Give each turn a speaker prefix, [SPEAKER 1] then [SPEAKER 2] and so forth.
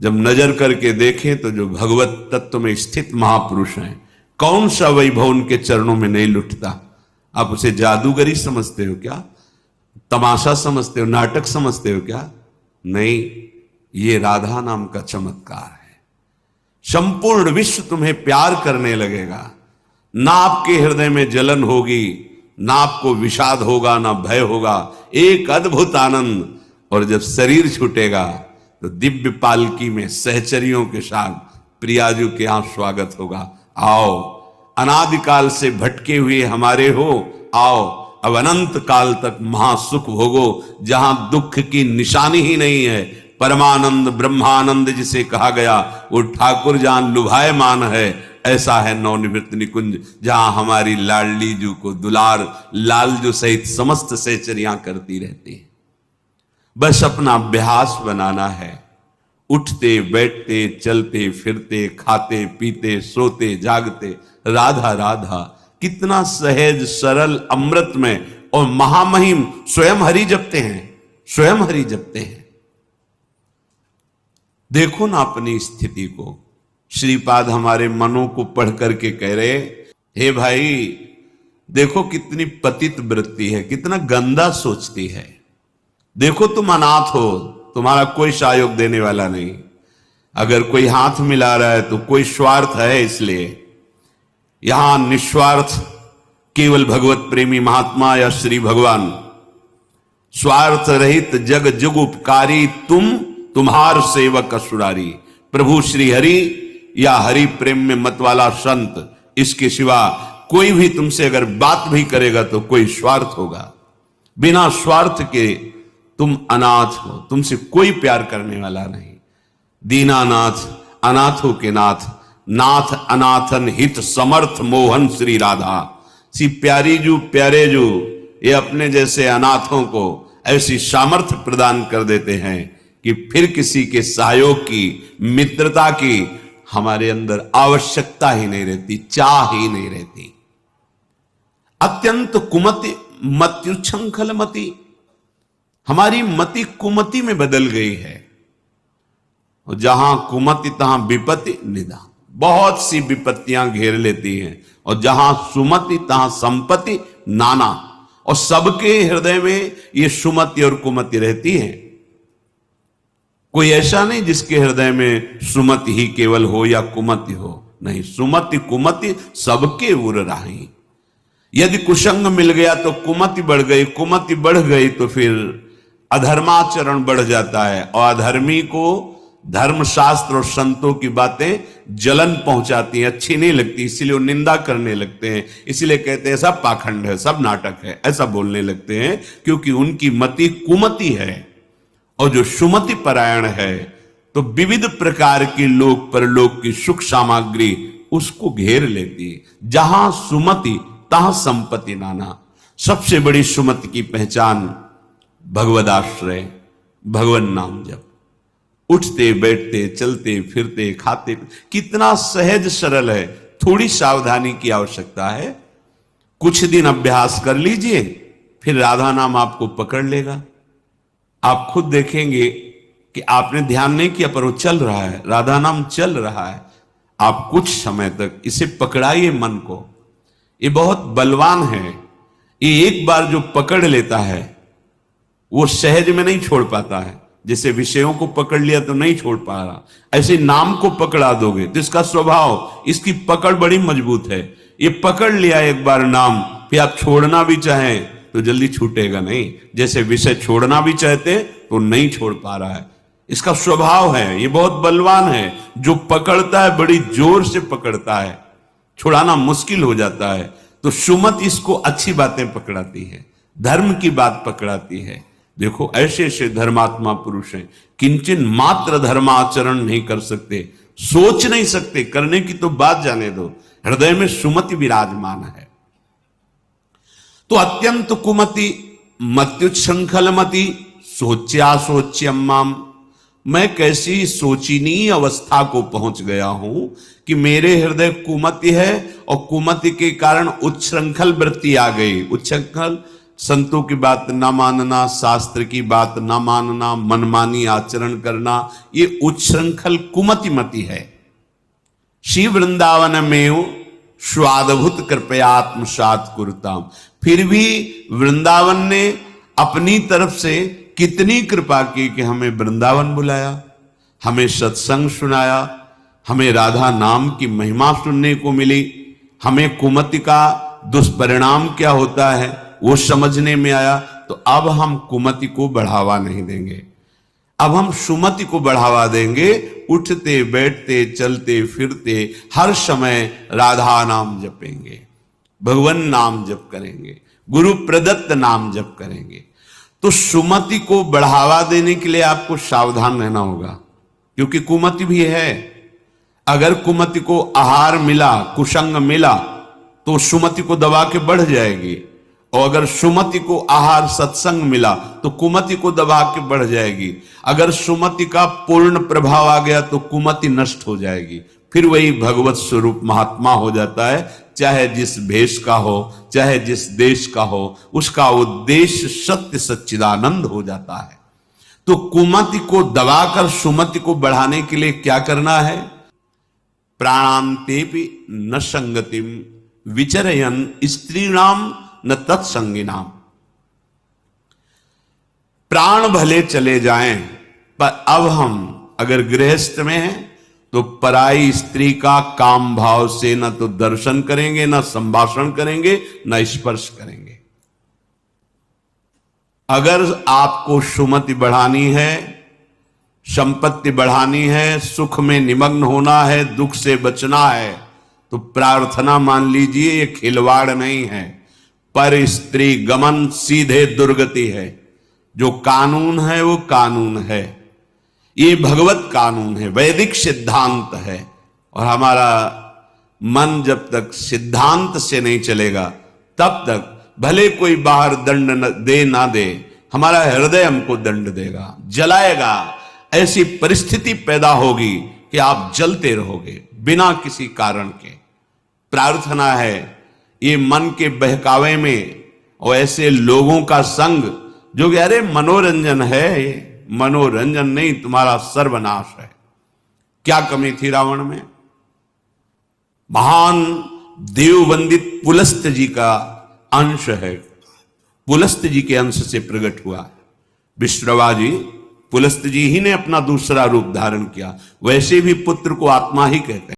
[SPEAKER 1] जब नजर करके देखें तो जो भगवत तत्व में स्थित महापुरुष हैं, कौन सा वैभव उनके चरणों में नहीं लुटता। आप उसे जादूगरी समझते हो क्या? तमाशा समझते हो? नाटक समझते हो क्या? नहीं, ये राधा नाम का चमत्कार है। संपूर्ण विश्व तुम्हें प्यार करने लगेगा। ना आपके हृदय में जलन होगी, ना आपको विषाद होगा, ना भय होगा। एक अद्भुत आनंद। और जब शरीर छूटेगा तो दिव्य पालकी में सहचरियों के साथ प्रियाजू के यहां स्वागत होगा। आओ, अनादिकाल से भटके हुए हमारे हो, आओ अब अनंत काल तक महासुख भोगो, जहां दुख की निशानी ही नहीं है। परमानंद ब्रह्मानंद जिसे कहा गया, वो ठाकुर जहां लुभायमान है, ऐसा है नवनिवृत्त निकुंज, जहां हमारी लाडली जू को दुलार लालजू सहित समस्त सहचरियां करती रहती हैं। बस अपना अभ्यास बनाना है। उठते बैठते चलते फिरते खाते पीते सोते जागते राधा राधा, कितना सहज सरल अमृत में। और महामहिम स्वयं हरि जपते हैं, स्वयं हरि जपते हैं। देखो ना अपनी स्थिति को। श्रीपाद हमारे मनों को पढ़ करके कह रहे, हे भाई देखो कितनी पतित वृत्ति है, कितना गंदा सोचती है। देखो तुम अनाथ हो, तुम्हारा कोई सहयोग देने वाला नहीं। अगर कोई हाथ मिला रहा है तो कोई स्वार्थ है, इसलिए यहां निस्वार्थ केवल भगवत प्रेमी महात्मा या श्री भगवान, स्वार्थ रहित जग जुग उपकारी, तुम तुम्हार सेवक असुरारी। प्रभु श्री हरि या हरि प्रेम में मत वाला संत, इसके सिवा कोई भी तुमसे अगर बात भी करेगा तो कोई स्वार्थ होगा। बिना स्वार्थ के तुम अनाथ हो, तुमसे कोई प्यार करने वाला नहीं। दीनानाथ अनाथों के नाथ, नाथ अनाथन हित समर्थ मोहन श्री राधा। सी प्यारी जू प्यारे जू, ये अपने जैसे अनाथों को ऐसी सामर्थ्य प्रदान कर देते हैं कि फिर किसी के सहयोग की, मित्रता की हमारे अंदर आवश्यकता ही नहीं रहती, चाह ही नहीं रहती। अत्यंत कुमति मत्युच्छंखल मति, हमारी मति कुमति में बदल गई है। और जहां कुमति तहां विपत्ति निदान, बहुत सी विपत्तियां घेर लेती हैं। और जहां सुमति तहां संपत्ति नाना, और सबके हृदय में ये सुमति और कुमति रहती है। कोई ऐसा नहीं जिसके हृदय में सुमति ही केवल हो या कुमति हो, नहीं, सुमति कुमति सबके उर राही। यदि कुसंग मिल गया तो कुमति बढ़ गई, कुमति बढ़ गई तो फिर अधर्माचरण बढ़ जाता है। और अधर्मी को धर्मशास्त्र और संतों की बातें जलन पहुंचाती हैं, अच्छी नहीं लगती, इसीलिए वो निंदा करने लगते हैं। इसीलिए कहते हैं सब पाखंड है, सब नाटक है, ऐसा बोलने लगते हैं, क्योंकि उनकी मति कुमति है। और जो सुमति परायण है तो विविध प्रकार की लोक परलोक की सुख सामग्री उसको घेर लेती है। जहां सुमति तहां संपत्ति नाना। सबसे बड़ी सुमति की पहचान भगवदाश्रय, भगवन नाम जप। उठते बैठते चलते फिरते खाते, कितना सहज सरल है। थोड़ी सावधानी की आवश्यकता है। कुछ दिन अभ्यास कर लीजिए, फिर राधा नाम आपको पकड़ लेगा। आप खुद देखेंगे कि आपने ध्यान नहीं किया पर वो चल रहा है, राधा नाम चल रहा है। आप कुछ समय तक इसे पकड़ाइए मन को। ये बहुत बलवान है। ये एक बार जो पकड़ लेता है वो सहज में नहीं छोड़ पाता है। जैसे विषयों को पकड़ लिया तो नहीं छोड़ पा रहा, ऐसे नाम को पकड़ा दोगे तो इसका स्वभाव, इसकी पकड़ बड़ी मजबूत है। ये पकड़ लिया एक बार नाम, फिर आप छोड़ना भी चाहें तो जल्दी छूटेगा नहीं। जैसे विषय छोड़ना भी चाहते तो नहीं छोड़ पा रहा है, इसका स्वभाव है। ये बहुत बलवान है, जो पकड़ता है बड़ी जोर से पकड़ता है, छुड़ाना मुश्किल हो जाता है। तो सुमत इसको अच्छी बातें पकड़ाती है, धर्म की बात पकड़ाती है। देखो ऐसे ऐसे धर्मात्मा पुरुष हैं, किंचन मात्र धर्माचरण नहीं कर सकते, सोच नहीं सकते, करने की तो बात जाने दो, हृदय में सुमति विराजमान है। तो अत्यंत कुमति मत्युच्छृंखल मति सोच्या सोच्यम्माम, मैं कैसी सोचनीय अवस्था को पहुंच गया हूं कि मेरे हृदय कुमति है और कुमति के कारण उच्छृंखल वृत्ति आ गई। उच्छृंखल संतों की बात ना मानना, शास्त्र की बात ना मानना, मनमानी आचरण करना, ये उच्छृंखल कुमतिमति है। श्री वृंदावन में स्वादभूत कृपयात्मसात कुरुताम। फिर भी वृंदावन ने अपनी तरफ से कितनी कृपा की कि हमें वृंदावन बुलाया, हमें सत्संग सुनाया, हमें राधा नाम की महिमा सुनने को मिली, हमें कुमति का दुष्परिणाम क्या होता है वो समझने में आया। तो अब हम कुमति को बढ़ावा नहीं देंगे, अब हम सुमति को बढ़ावा देंगे। उठते बैठते चलते फिरते हर समय राधा नाम जपेंगे, भगवान नाम जप करेंगे, गुरु प्रदत्त नाम जप करेंगे। तो सुमति को बढ़ावा देने के लिए आपको सावधान रहना होगा, क्योंकि कुमति भी है। अगर कुमति को आहार मिला, कुसंग मिला, तो सुमति को दबा के बढ़ जाएगी, और अगर सुमति को आहार सत्संग मिला तो कुमति को दबा के बढ़ जाएगी। अगर सुमति का पूर्ण प्रभाव आ गया तो कुमति नष्ट हो जाएगी, फिर वही भगवत स्वरूप महात्मा हो जाता है। चाहे जिस भेष का हो, चाहे जिस देश का हो, उसका उद्देश्य सत्य सच्चिदानंद हो जाता है। तो कुमति को दबाकर सुमति को बढ़ाने के लिए क्या करना है? प्राणांतेपि न संगतिम विचरयन स्त्रीणाम न तत्संगिनाम। प्राण भले चले जाएं, पर अब हम अगर गृहस्थ में हैं तो पराई स्त्री का काम भाव से न तो दर्शन करेंगे, न संभाषण करेंगे, न स्पर्श करेंगे। अगर आपको सुमति बढ़ानी है, संपत्ति बढ़ानी है, सुख में निमग्न होना है, दुख से बचना है, तो प्रार्थना मान लीजिए ये खिलवाड़ नहीं है। पर स्त्री गमन सीधे दुर्गति है। जो कानून है वो कानून है, ये भगवत कानून है, वैदिक सिद्धांत है। और हमारा मन जब तक सिद्धांत से नहीं चलेगा तब तक भले कोई बाहर दंड दे ना दे, हमारा हृदय हमको दंड देगा, जलाएगा। ऐसी परिस्थिति पैदा होगी कि आप जलते रहोगे बिना किसी कारण के। प्रार्थना है ये मन के बहकावे में और ऐसे लोगों का संग जो कि अरे मनोरंजन है, ये मनोरंजन नहीं, तुम्हारा सर्वनाश है। क्या कमी थी रावण में? महान देववंदित पुलस्त जी का अंश है, पुलस्त जी के अंश से प्रकट हुआ। विश्रवा जी, पुलस्त जी ही ने अपना दूसरा रूप धारण किया। वैसे भी पुत्र को आत्मा ही कहते हैं।